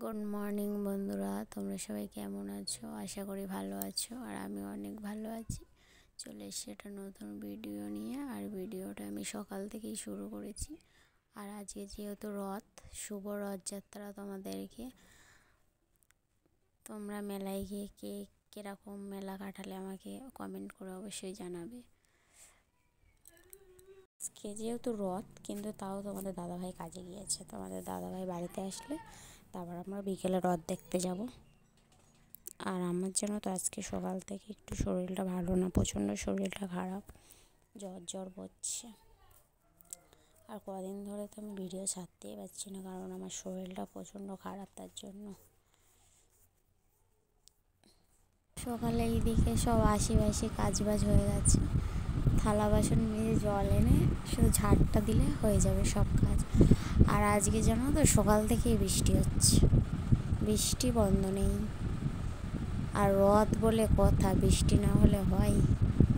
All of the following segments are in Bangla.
গুড মর্নিং বন্ধুরা, তোমরা সবাই কেমন আছো? আশা করি ভালো আছো, আর আমি অনেক ভালো আছি। চলে এসেছি একটা নতুন ভিডিও নিয়ে। আর ভিডিওটা আমি সকাল থেকেই শুরু করেছি। আর আজকে যেহেতু রথ, শুভ রথযাত্রা তোমাদেরকে। তোমরা মেলায় গিয়ে কে কীরকম মেলা কাটালে আমাকে কমেন্ট করে অবশ্যই জানাবে। আজকে যেহেতু রথ, কিন্তু তাও তোমাদের দাদাভাই কাজে গিয়েছে। তোমাদের দাদাভাই বাড়িতে আসলে তারপর আমরা বিকেলে রথ দেখতে যাব। আর আমার জন্য তো আজকে সকাল থেকে একটু শরীরটা ভালো না, প্রচণ্ড শরীরটা খারাপ, জ্বর পড়ছে। আর কদিন ধরে তো আমি ভিডিও ছাড়তেই পারছি না, কারণ আমার শরীরটা প্রচণ্ড খারাপ। তার জন্য সকালে এইদিকে সব আশি কাজবাজ হয়ে গেছে। থালা বাসন মেজে জল এনে শুধু ঝাড়টা দিলে হয়ে যাবে সব কাজ। আর আজকে জানো তো সকাল থেকেই বৃষ্টি হচ্ছে, বৃষ্টি বন্ধ নেই। আর রথ বলে কথা, বৃষ্টি না হলে হয়?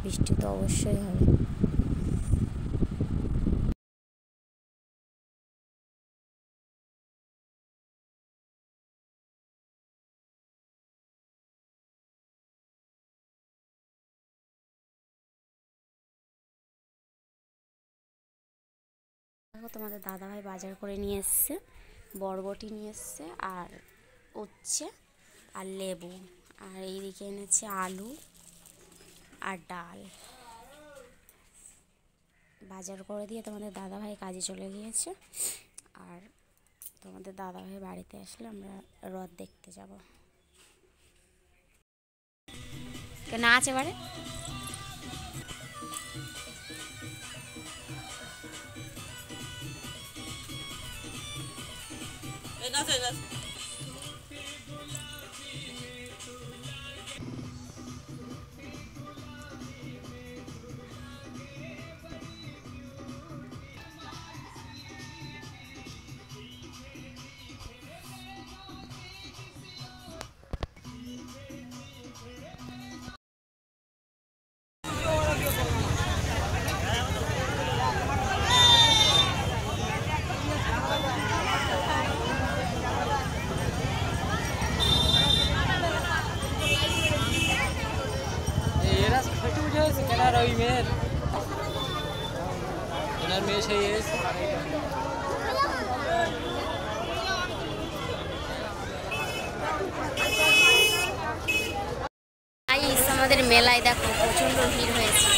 বৃষ্টি তো অবশ্যই হবে। দেখো, তোমাদের দাদাভাই বাজার করে নিয়ে এসছে, বরবটি নিয়ে এসছে, আর উচ্ছে আর লেবু। আর এইদিকে এনেছে আলু আর ডাল। বাজার করে দিয়ে তোমাদের দাদাভাই কাজে চলে গিয়েছে। আর তোমাদের দাদাভাই বাড়িতে আসলে আমরা রথ দেখতে যাব। না আছে এবারে আমাদের মেলায় দেখো প্রচণ্ড ভিড় হয়েছে।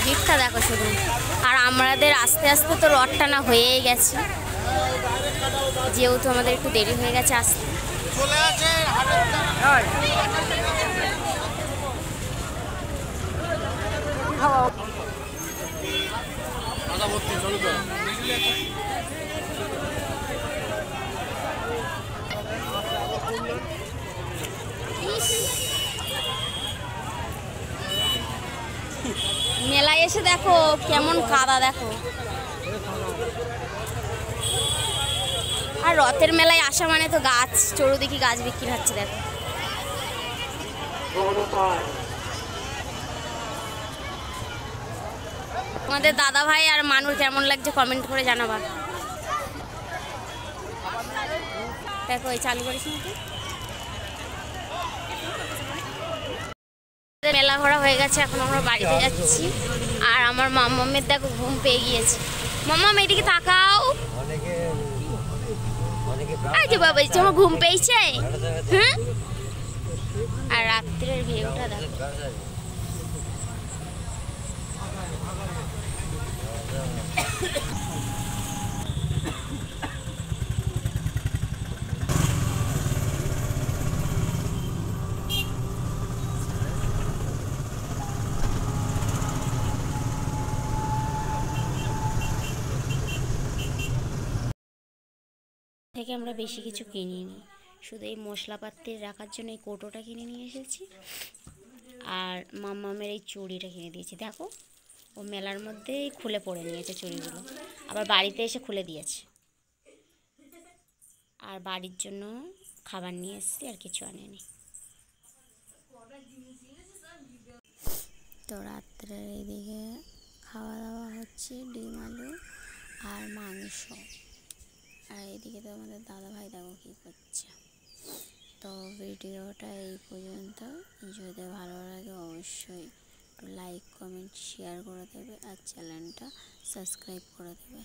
ভিড়টা দেখো শুধু। আর আমাদের আস্তে আস্তে তো রথ টানা হয়েই গেছে, যেহেতু আমাদের একটু দেরি হয়ে গেছে আসতে। মেলায় এসে দেখো কেমন কাদা, দেখো। আর রথের মেলায় আসা মানে তো গাছ, চতুর্দিকে গাছ বিক্রি হচ্ছে দেখো। তোমাদের দাদা ভাই আর মানুষ কেমন লাগছে কমেন্ট করে জানাবা। দেখো এই চালু করিস নাকি। মেলা ঘোরা হয়ে গেছে, এখন আমরা বাড়িতে যাচ্ছি। আর আমার মাম্মামের দেখো ঘুম পেয়ে গিয়েছে। মাম্মাম এদিকে তাকাও। আচ্ছা বাবা, তোমার ঘুম পেয়েছে? হ্যাঁ। আর রাত্রের ভিউটা দেখো। থেকে আমরা বেশি কিছু কিনিনি, শুধু এই মশলাপাতি রাখার জন্য এই কৌটোটা কিনে নিয়ে এসেছি। আর মাম্মামের এই চুড়িটা কিনে দিয়েছি। দেখো, ও মেলার মধ্যেই খুলে পড়ে নিয়েছে চুড়িগুলো, আবার বাড়িতে এসে খুলে দিয়েছে। আর বাড়ির জন্য খাবার নিয়ে এসেছি, আর কিছু আনেনি। তো রাত্রে এইদিকে খাওয়া দাওয়া হচ্ছে ডিম আলু আর মাংস। আর এদিকে তো আমাদের দাদাভাই দেখো কী করছে। তো ভিডিওটা এই পর্যন্ত, যদি ভালো লাগে অবশ্যই একটু লাইক কমেন্ট শেয়ার করে দেবে আর চ্যানেলটা সাবস্ক্রাইব করে দেবে।